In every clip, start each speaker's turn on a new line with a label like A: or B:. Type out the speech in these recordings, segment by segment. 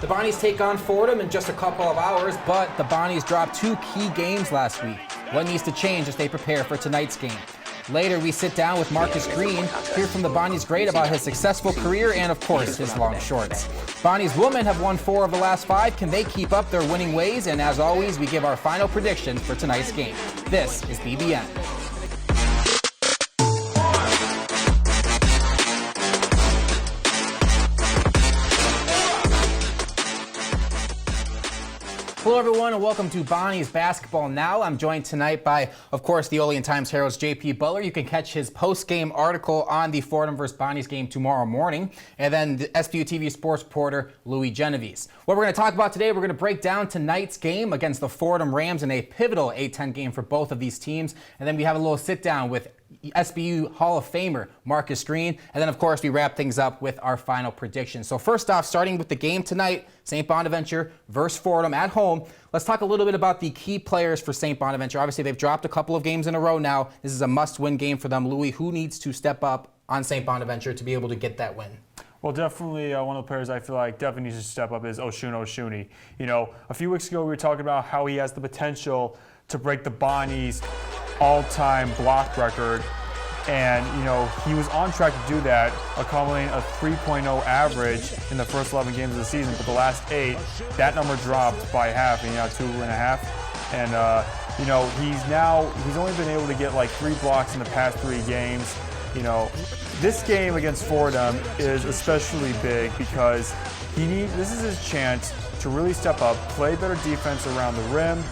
A: The Bonnies take on Fordham in just a couple of hours, but the Bonnies dropped 2 key games last week. What needs to change as they prepare for tonight's game? Later, we sit down with Marcus Green, hear from the Bonnies great about his successful career and, of course, his long shorts. Bonnies women have won 4 of the last 5. Can they keep up their winning ways? And as always, we give our final predictions for tonight's game. This is BBN. Hello everyone and welcome to Bonnies Basketball Now. I'm joined tonight by, of course, the Olean Times-Herald's J.P. Butler. You can catch his post-game article on the Fordham vs. Bonnies game tomorrow morning. And then the SBU-TV sports reporter, Louie Genovese. What we're going to talk about today, we're going to break down tonight's game against the Fordham Rams in a pivotal A-10 game for both of these teams. And then we have a little sit-down with SBU Hall of Famer Marcus Green. And then, of course, we wrap things up with our final predictions. So first off, starting with the game tonight, St. Bonaventure versus Fordham at home. Let's talk a little bit about the key players for St. Bonaventure. Obviously, they've dropped a couple of games in a row now. This is a must-win game for them. Louie, who needs to step up on St. Bonaventure to be able to get that win?
B: Well, definitely one of the players I feel like definitely needs to step up is Oshuni. You know, a few weeks ago we were talking about how he has the potential to break the Bonnies' all-time block record. And, you know, he was on track to do that, accumulating a 3.0 average in the first 11 games of the season. But the last 8, that number dropped by half, and 2.5. And, you know, he's only been able to get like 3 blocks in the past 3 games. You know, this game against Fordham is especially big because this is his chance to really step up, play better defense around the rim,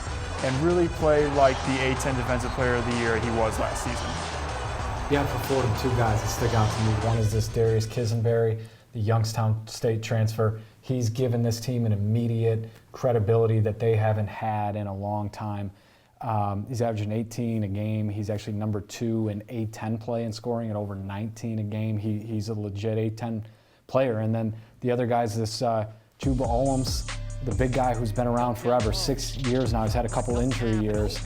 B: and really play like the A-10 Defensive Player of the Year he was last season.
C: Yeah, for Fordham, 2 guys that stick out to me. One is this Darius Kisenberry, the Youngstown State transfer. He's given this team an immediate credibility that they haven't had in a long time. He's averaging 18 a game. He's actually number 2 in A-10 play and scoring at over 19 a game. He's a legit A-10 player. And then the other guy is this Juba Olams, the big guy who's been around forever, 6 years now. He's had a couple injury years.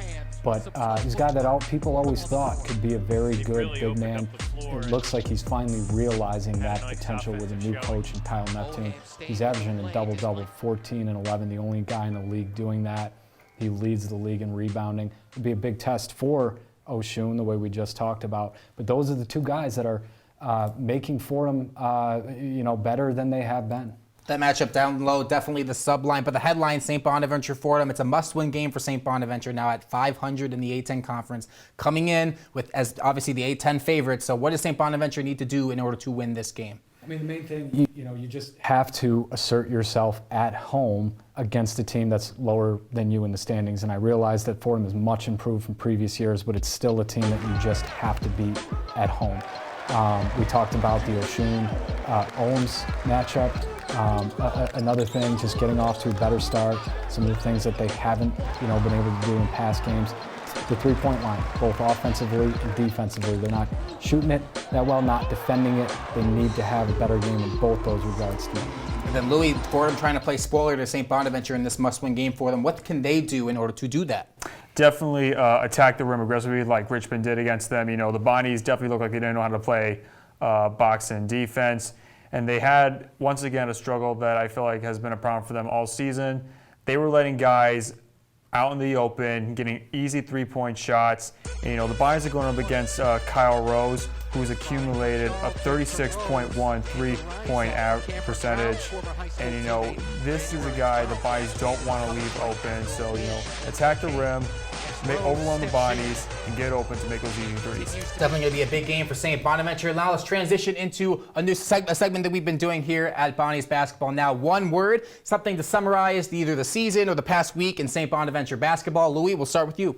C: But he's a guy that people always thought could be a very good big man. It looks like he's finally realizing that potential with a new coach in Kyle Neptune. He's averaging a double-double, 14 and 11, the only guy in the league doing that. He leads the league in rebounding. It'd be a big test for Oshun, the way we just talked about. But those are the 2 guys that are making Fordham, better than they have been.
A: That matchup down low, definitely the subline. But the headline, St. Bonaventure Fordham, it's a must-win game for St. Bonaventure now at 500 in the A-10 conference, coming in with as obviously the A-10 favorite. So what does St. Bonaventure need to do in order to win this game?
C: I mean, the main thing, you just have to assert yourself at home against a team that's lower than you in the standings. And I realize that Fordham is much improved from previous years, but it's still a team that you just have to beat at home. We talked about the Oshun-Olams matchup. Another thing, just getting off to a better start. Some of the things that they haven't, been able to do in past games. The 3-point line, both offensively and defensively. They're not shooting it that well, not defending it. They need to have a better game in both those regards too.
A: And then Louie, Fordham trying to play spoiler to St. Bonaventure in this must-win game for them. What can they do in order to do that?
B: Definitely attack the rim aggressively like Richmond did against them. The Bonnies definitely look like they didn't know how to play box and defense. And they had, once again, a struggle that I feel like has been a problem for them all season. They were letting guys out in the open, getting easy 3-point shots. And, the Bonnies are going up against Kyle Rose, who's accumulated a 36.1 3-point percentage. And, this is a guy the Bonnies don't want to leave open. So, attack the rim, overwhelm the Bonnies, and get open to make those easy threes.
A: Definitely going to be a big game for St. Bonaventure. Now let's transition into a new segment that we've been doing here at Bonnies Basketball Now. One word, something to summarize either the season or the past week in St. Bonaventure basketball. Louie, we'll start with you.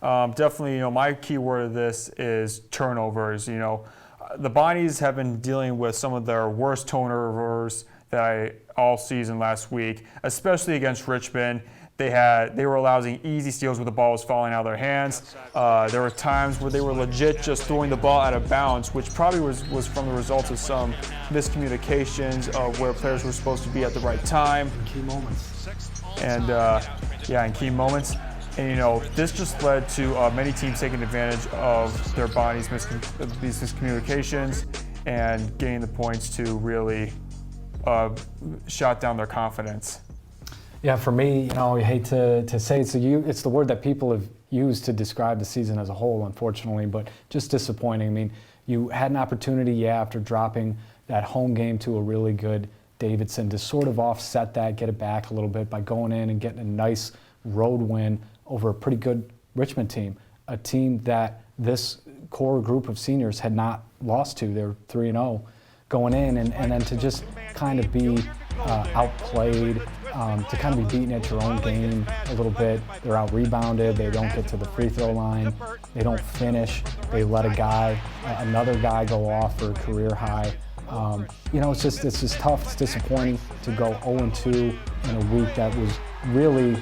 B: Definitely, my key word of this is turnovers. The Bonnies have been dealing with some of their worst turnovers all season last week, especially against Richmond. They were allowing easy steals where the ball was falling out of their hands. There were times where they were legit just throwing the ball out of bounds, which probably was from the results of some miscommunications of where players were supposed to be at the right time.
C: Key moments.
B: And in key moments. And this just led to many teams taking advantage of their these miscommunications and getting the points to really shot down their confidence.
C: Yeah, for me, you know, I hate to say it's the word that people have used to describe the season as a whole, unfortunately, but just disappointing. I mean, you had an opportunity, after dropping that home game to a really good Davidson, to sort of offset that, get it back a little bit by going in and getting a nice road win over a pretty good Richmond team, a team that this core group of seniors had not lost to. They're 3-0 going in, and then to just kind of be outplayed, to kind of be beaten at your own game a little bit. They're out-rebounded. They don't get to the free throw line. They don't finish. They let another guy go off for a career high. You know, it's just tough. It's disappointing to go 0-2 in a week that was really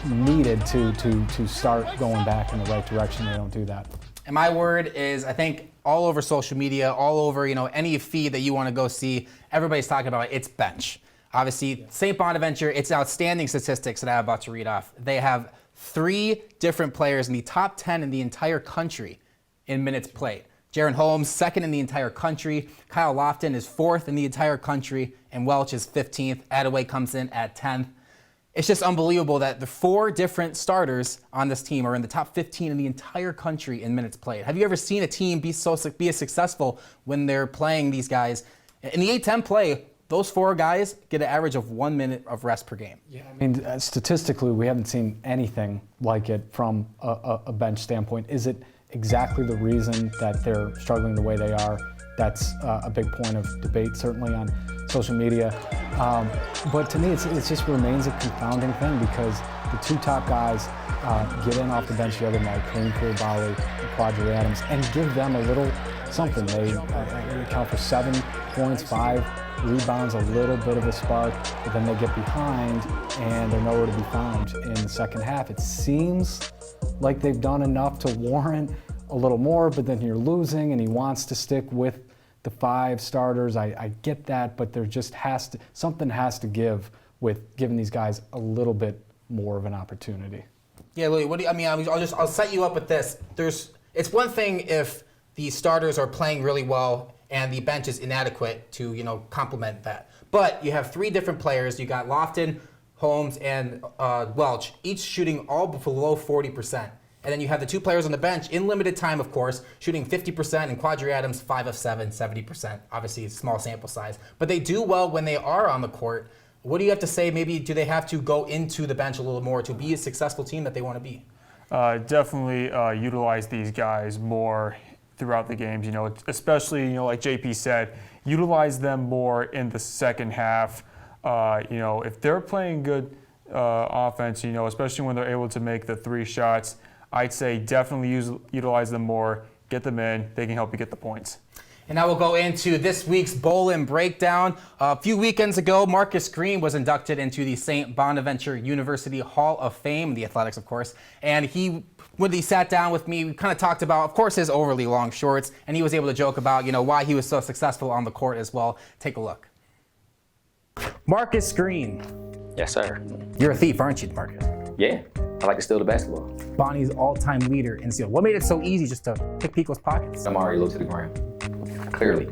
C: needed to start going back in the right direction. They don't do that.
A: And my word is, I think all over social media, all over, you know, any feed that you want to go see, everybody's talking about it's bench. Obviously, St. Bonaventure, it's outstanding statistics that I'm about to read off. They have 3 different players in the top 10 in the entire country in minutes played. Jaron Holmes, 2nd in the entire country. Kyle Lofton is 4th in the entire country, and Welch is 15th. Attaway comes in at 10th. It's just unbelievable that the 4 different starters on this team are in the top 15 in the entire country in minutes played. Have you ever seen a team be as successful when they're playing these guys? In the A-10 play, those 4 guys get an average of 1 minute of rest per game.
C: Yeah, I mean, statistically, we haven't seen anything like it from a bench standpoint. Is it exactly the reason that they're struggling the way they are? That's a big point of debate, certainly on social media. But to me, it just remains a confounding thing, because the 2 top guys get in off the bench the other night, Kareem Koulibaly and Quadri Adams, and give them a little something. They account for 7 points, 5 rebounds, a little bit of a spark, but then they get behind and they're nowhere to be found in the second half. It seems like they've done enough to warrant a little more, but then you're losing, and he wants to stick with the 5 starters. I get that, but there just something has to give with giving these guys a little bit more of an opportunity.
A: Yeah, Louie, what do you, I mean, I'll set you up with this. It's one thing if the starters are playing really well and the bench is inadequate to, you know, complement that. But you have 3 different players. You got Lofton, Holmes, and Welch, each shooting all below 40%. And then you have the 2 players on the bench, in limited time, of course, shooting 50%, and Quadri Adams, 5 of 7, 70%. Obviously, it's a small sample size. But they do well when they are on the court. What do you have to say? Maybe do they have to go into the bench a little more to be a successful team that they want to be?
B: Definitely utilize these guys more throughout the games, you know, especially, you know, like J.P. said, utilize them more in the second half. You know, if they're playing good offense, you know, especially when they're able to make the 3 shots, I'd say definitely utilize them more, get them in, they can help you get the points.
A: And now we'll go into this week's Bowl-In breakdown. A few weekends ago, Marcus Green was inducted into the St. Bonaventure University Hall of Fame, the athletics, of course. And when he sat down with me, we kind of talked about, of course, his overly long shorts, and he was able to joke about, you know, why he was so successful on the court as well. Take a look. Marcus Green.
D: Yes, sir.
A: You're a thief, aren't you, Marcus?
D: Yeah, I like to steal the basketball.
A: Bonnie's all-time leader in steal. What made it so easy just to pick people's pockets?
D: I'm already low to the ground. Clearly.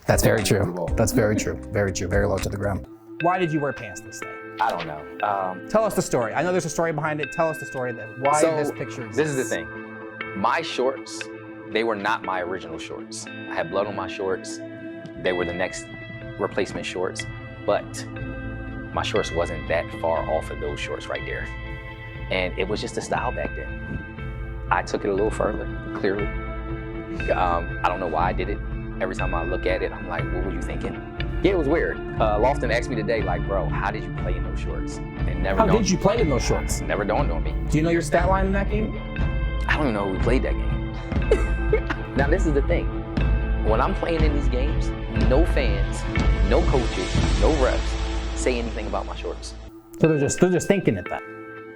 A: That's very true. That's very true. Very true. Very low to the ground. Why did you wear pants this day?
D: I don't know.
A: Tell us the story. I know there's a story behind it. Tell us the story. Why this picture exists.
D: This is the thing. My shorts, they were not my original shorts. I had blood on my shorts. They were the next replacement shorts, but my shorts wasn't that far off of those shorts right there. And it was just a style back then. I took it a little further, clearly. I don't know why I did it. Every time I look at it, I'm like, what were you thinking? Yeah, it was weird. Lofton asked me today, like, bro, how did you play in those shorts?
A: How did you play in those shorts?
D: Never dawned on me.
A: Do you know your stat line in that game?
D: I don't know who played that game. Now, this is the thing. When I'm playing in these games, no fans, no coaches, no refs say anything about my shorts.
A: So they're just thinking it then?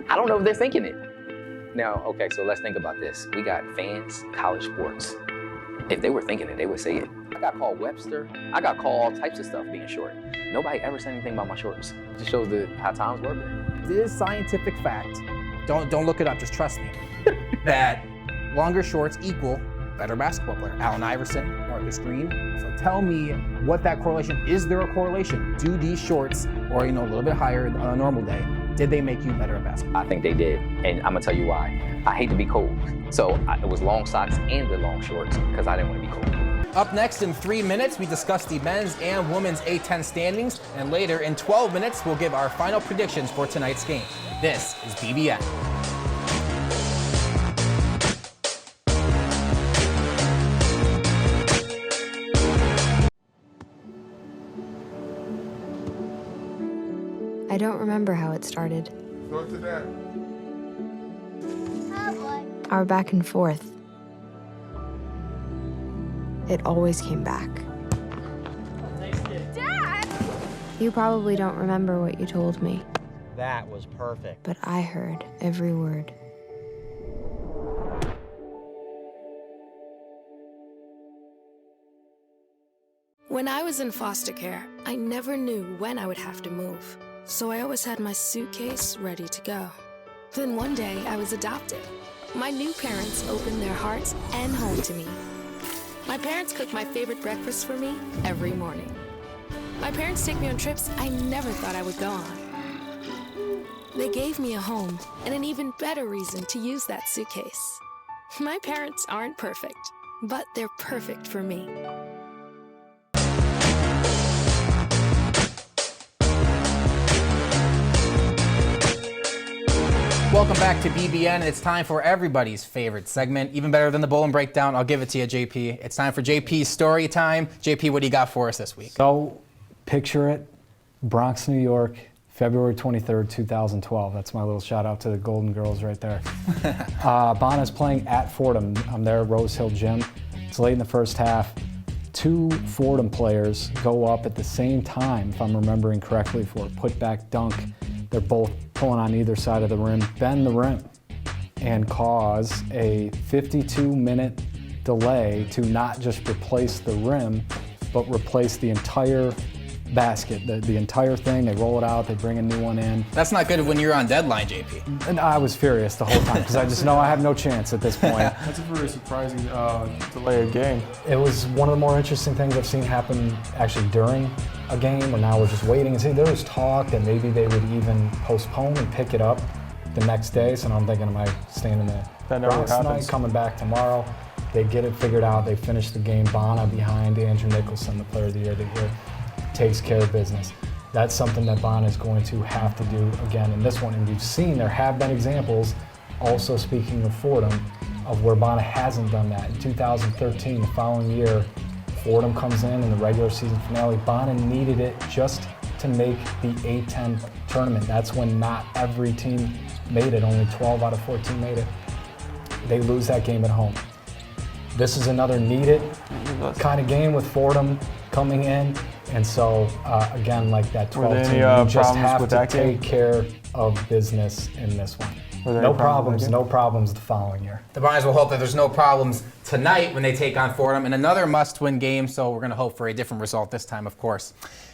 D: I don't know if they're thinking it. Now, okay, so let's think about this. We got fans, college sports. If they were thinking it, they would say it. I got called Webster. I got called all types of stuff being short. Nobody ever said anything about my shorts. It just shows how times were then.
A: It is scientific fact. Don't look it up, just trust me. That longer shorts equal better basketball player. Allen Iverson, Marcus Green. So tell me what that correlation, is there a correlation? Do these shorts, or a little bit higher on a normal day, did they make you better at basketball?
D: I think they did, and I'm gonna tell you why. I hate to be cold, so it was long socks and the long shorts because I didn't want to be cold.
A: Up next in 3 minutes, we discuss the men's and women's A10 standings, and later in 12 minutes, we'll give our final predictions for tonight's game. This is BBN.
E: I don't remember how it started.
F: Go to that.
E: Our back and forth. It always came back. Dad! You probably don't remember what you told me,
G: That was perfect.
E: but I heard every word.
H: When I was in foster care, I never knew when I would have to move, so I always had my suitcase ready to go. Then one day, I was adopted. My new parents opened their hearts and home to me. My parents cook my favorite breakfast for me every morning. My parents take me on trips I never thought I would go on. They gave me a home and an even better reason to use that suitcase. My parents aren't perfect, but they're perfect for me.
A: Welcome back to BBN. It's time for everybody's favorite segment, even better than the Bowl and Breakdown. I'll give it to you, JP. It's time for JP's story time. JP, what do you got for us this week?
C: So, picture it, Bronx, New York, February 23rd, 2012. That's my little shout out to the Golden Girls right there. Bona's playing at Fordham. I'm there at Rose Hill Gym. It's late in the first half. Two Fordham players go up at the same time, if I'm remembering correctly, for a putback dunk. They're both pulling on either side of the rim, bend the rim, and cause a 52-minute delay to not just replace the rim, but replace the entire basket, the entire thing. They roll it out, they bring a new one in.
A: That's not good when you're on deadline, JP.
C: And I was furious the whole time because I just know I have no chance at this point.
B: That's a very surprising delay of game.
C: It was one of the more interesting things I've seen happen actually during a game, where now we're just waiting and see. There was talk that maybe they would even postpone and pick it up the next day. So now I'm thinking, am I staying in the
B: That never
C: Bronx
B: happens.
C: tonight, coming back tomorrow? They get it figured out. They finish the game. Bona behind Andrew Nicholson, the player of the year that year, takes care of business. That's something that Bona is going to have to do again in this one. And we've seen there have been examples, also speaking of Fordham, of where Bona hasn't done that. In 2013, the following year, Fordham comes in the regular season finale. Bona needed it just to make the A10 tournament. That's when not every team made it. Only 12 out of 14 made it. They lose that game at home. This is another needed kind of game with Fordham coming in. And so, again, like that 12 team, you just have to take care of business in this one. No problems the following year.
A: The Bonnies will hope that there's no problems tonight when they take on Fordham in another must-win game, so we're going to hope for a different result this time, of course.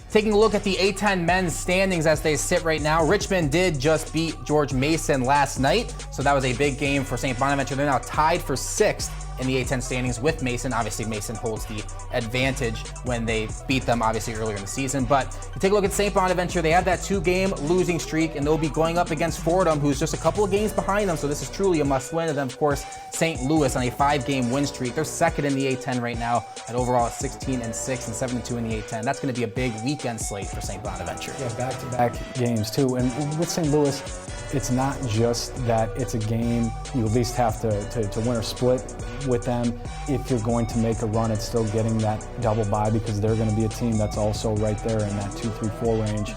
A: Taking a look at the A10 men's standings as they sit right now, Richmond did just beat George Mason last night, so that was a big game for St. Bonaventure. They're now tied for 6th in the A10 standings with Mason. Obviously, Mason holds the advantage when they beat them, obviously, earlier in the season. But you take a look at St. Bonaventure, they have that 2-game losing streak, and they'll be going up against Fordham, who's just a couple of games behind them, so this is truly a must-win. And then, of course, St. Louis on a 5-game win streak. They're 2nd in the A10 right now at overall 16-6 and 7-2 in the A10. That's going to be a big weekend slate for St. Bonaventure.
C: Yeah, back-to-back games, too. And with St. Louis, it's not just that it's a game you at least have to win or split with them. If you're going to make a run at still getting that double bye, because they're going to be a team that's also right there in that 2-3-4 range.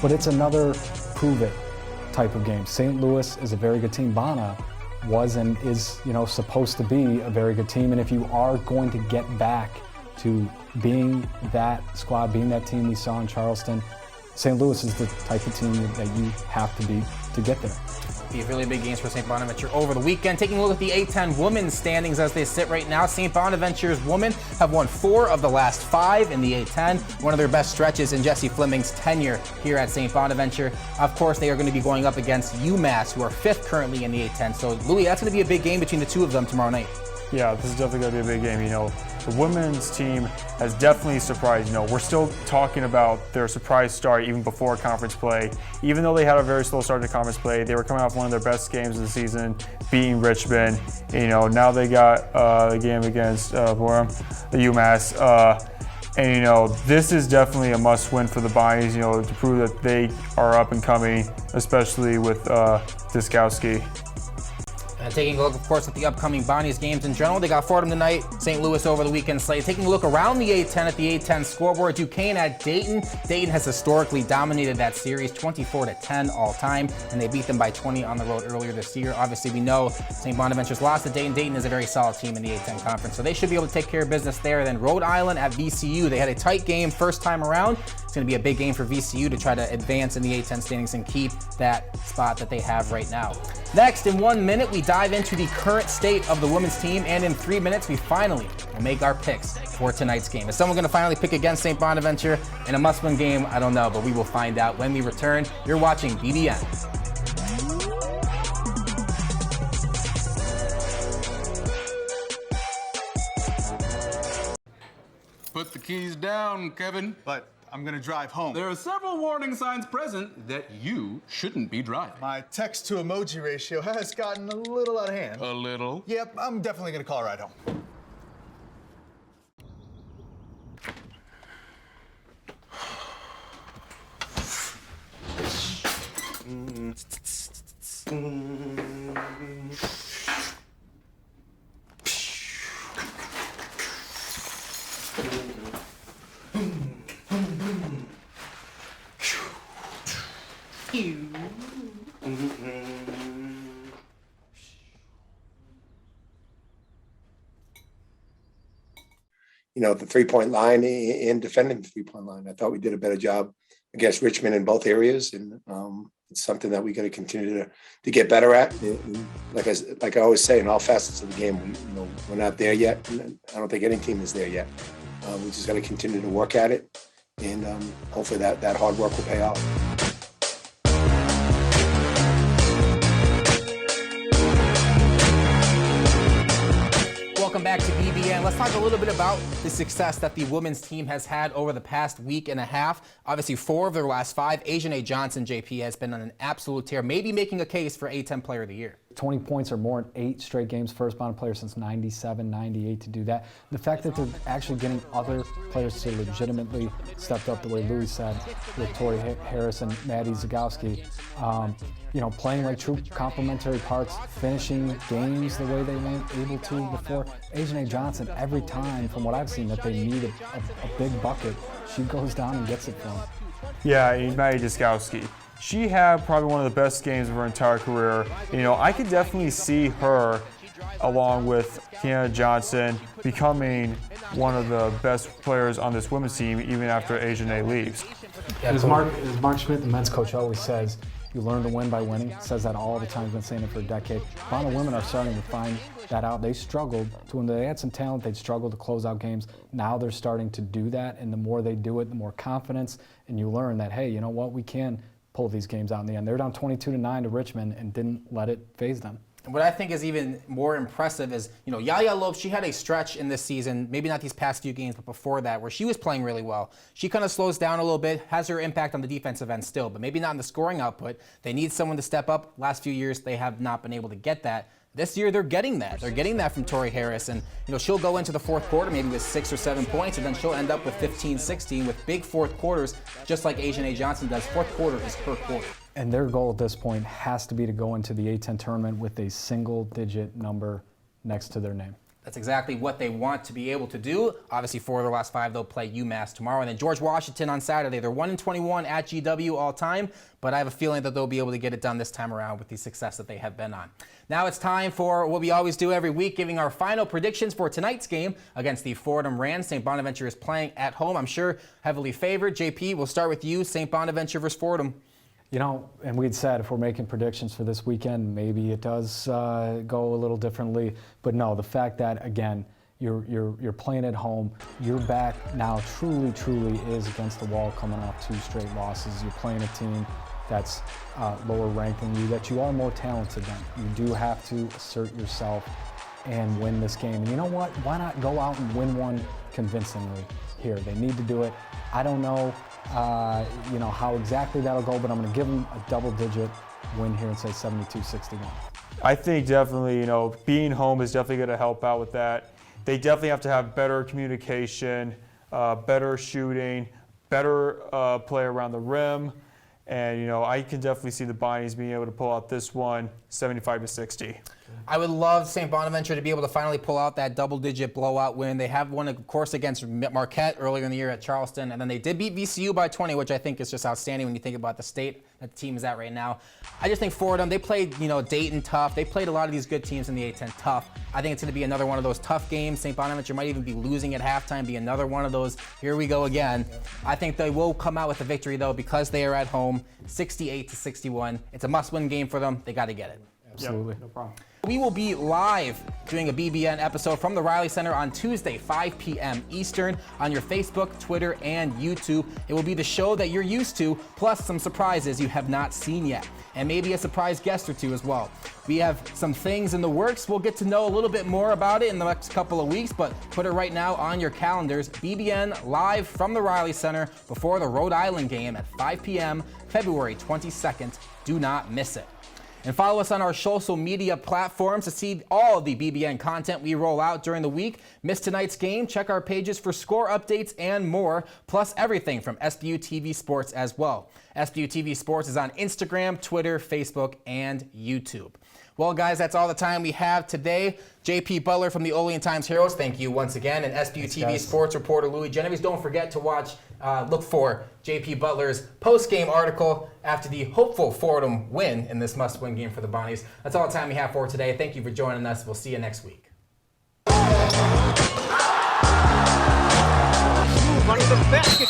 C: But it's another prove-it type of game. St. Louis is a very good team. Bona was and is, supposed to be a very good team. And if you are going to get back to being that squad, being that team we saw in Charleston, St. Louis is the type of team that you have to be to get there.
A: Be really big games for St. Bonaventure over the weekend. Taking a look at the A10 women's standings as they sit right now, St. Bonaventure's women have won 4 of the last 5 in the A10, one of their best stretches in Jesse Fleming's tenure here at St. Bonaventure. Of course, they are going to be going up against UMass, who are 5th currently in the A10. So, Louie, that's going to be a big game between the two of them tomorrow night.
B: Yeah, this is definitely going to be a big game. You know, the women's team has definitely surprised. You know, we're still talking about their surprise start even before conference play. Even though they had a very slow start to conference play, they were coming off one of their best games of the season, beating Richmond. You know, now they got the game against Fordham, the UMass. And, you know, this is definitely a must-win for the Bonnies, you know, to prove that they are up and coming, especially with Diskowski.
A: And taking a look, of course, at the upcoming Bonnies games in general, they got Fordham tonight, St. Louis over the weekend slate. Taking a look around the A-10 at the A-10 scoreboard, Duquesne at Dayton. Dayton has historically dominated that series, 24-10 all time, and they beat them by 20 on the road earlier this year. Obviously, we know St. Bonaventure's lost to Dayton. Dayton is a very solid team in the A-10 conference, so they should be able to take care of business there. Then Rhode Island at VCU. They had a tight game first time around. It's going to be a big game for VCU to try to advance in the A-10 standings and keep that spot that they have right now. Next, in 1 minute, we dive into the current state of the women's team, and in 3 minutes, we finally will make our picks for tonight's game. Is someone going to finally pick against St. Bonaventure in a must-win game? I don't know, but we will find out when we return. You're watching BBN.
F: Put the keys down, Kevin.
I: But I'm gonna drive home.
F: There are several warning signs present that you shouldn't be driving.
I: My text to emoji ratio has gotten a little out of hand.
F: A little?
I: Yep, I'm definitely gonna call a ride home.
J: You know, the three-point line and defending the three-point line. I thought we did a better job against Richmond in both areas, and it's something that we got to continue to get better at. And like I always say, in all facets of the game, we're not there yet. And I don't think any team is there yet. We just got to continue to work at it, and hopefully that hard work will pay off.
A: Welcome back to BBN. Let's talk a little bit about the success that the women's team has had over the past week and a half. Obviously, 4 of their last 5. Asia Johnson, J.P., has been on an absolute tear, maybe making a case for A-10 Player of the Year.
C: 20 points or more in 8 straight games, first Bonnet player since 97, 98 to do that. The fact that they're actually getting other players to legitimately stepped up the way Louie said with Tori Harris and Maddie Zagowski, playing like true complementary parts, finishing games the way they weren't able to before. Asia Johnson, every time from what I've seen that they need a big bucket, she goes down and gets it for them.
B: Yeah, Maddie Zagowski. She had probably one of the best games of her entire career. I could definitely see her, along with Kiana Johnson, becoming one of the best players on this women's team even after Asia leaves.
C: As Mark Schmidt, the men's coach, always says, you learn to win by winning. Says that all the time. He's been saying it for a decade. Bonnet women are starting to find that out. They struggled to, when they had some talent, they'd struggle to close out games. Now they're starting to do that, and the more they do it, the more confidence, and you learn that, hey, you know what, we can pull these games out in the end. They're down 22-9 to Richmond and didn't let it faze them.
A: What I think is even more impressive is, Yaya Lopes, she had a stretch in this season, maybe not these past few games, but before that, where she was playing really well. She kind of slows down a little bit, has her impact on the defensive end still, but maybe not in the scoring output. They need someone to step up. Last few years, they have not been able to get that. This year, they're getting that. They're getting that from Tori Harris, and she'll go into the fourth quarter maybe with 6 or 7 points, and then she'll end up with 15, 16 with big fourth quarters, just like Asia Johnson does. Fourth quarter is her quarter.
C: And their goal at this point has to be to go into the A-10 tournament with a single-digit number next to their name.
A: That's exactly what they want to be able to do. Obviously, 4 of their last 5, they'll play UMass tomorrow. And then George Washington on Saturday. They're 1-21 at GW all time, but I have a feeling that they'll be able to get it done this time around with the success that they have been on. Now it's time for what we always do every week, giving our final predictions for tonight's game against the Fordham Rams. St. Bonaventure is playing at home. I'm sure heavily favored. JP, we'll start with you. St. Bonaventure versus Fordham.
C: And we'd said if we're making predictions for this weekend, maybe it does go a little differently. But no, the fact that, again, you're playing at home, your back now truly is against the wall coming off 2 straight losses. You're playing a team that's lower ranked than you, that you are more talented than. You do have to assert yourself and win this game. And you know what? Why not go out and win one convincingly here? They need to do it. I don't know, how exactly that'll go, but I'm going to give them a double-digit win here and say 72-61.
B: I think definitely, being home is definitely going to help out with that. They definitely have to have better communication, better shooting, better play around the rim. And, I can definitely see the Bonnies being able to pull out this one 75-60.
A: I would love St. Bonaventure to be able to finally pull out that double-digit blowout win. They have won, of course, against Marquette earlier in the year at Charleston, and then they did beat VCU by 20, which I think is just outstanding when you think about the state that the team is at right now. I just think Fordham, they played, Dayton tough. They played a lot of these good teams in the A-10 tough. I think it's going to be another one of those tough games. St. Bonaventure might even be losing at halftime, be another one of those, here we go again. I think they will come out with a victory, though, because they are at home, 68-61. It's a must-win game for them. They got to get it.
C: Absolutely.
B: Yep, no problem.
A: We will be live doing a BBN episode from the Reilly Center on Tuesday, 5 p.m. Eastern on your Facebook, Twitter, and YouTube. It will be the show that you're used to, plus some surprises you have not seen yet, and maybe a surprise guest or two as well. We have some things in the works. We'll get to know a little bit more about it in the next couple of weeks, but put it right now on your calendars. BBN live from the Reilly Center before the Rhode Island game at 5 p.m. February 22nd. Do not miss it. And follow us on our social media platforms to see all of the BBN content we roll out during the week. Miss tonight's game? Check our pages for score updates and more, plus everything from SBU-TV Sports as well. SBU-TV Sports is on Instagram, Twitter, Facebook, and YouTube. Well, guys, that's all the time we have today. J.P. Butler from the Olean Times-Herald, thank you once again. And SBU-TV Sports reporter Louie Genovese. Don't forget to look for J.P. Butler's post-game article after the hopeful Fordham win in this must-win game for the Bonnies. That's all the time we have for today. Thank you for joining us. We'll see you next week.
G: Under the basket.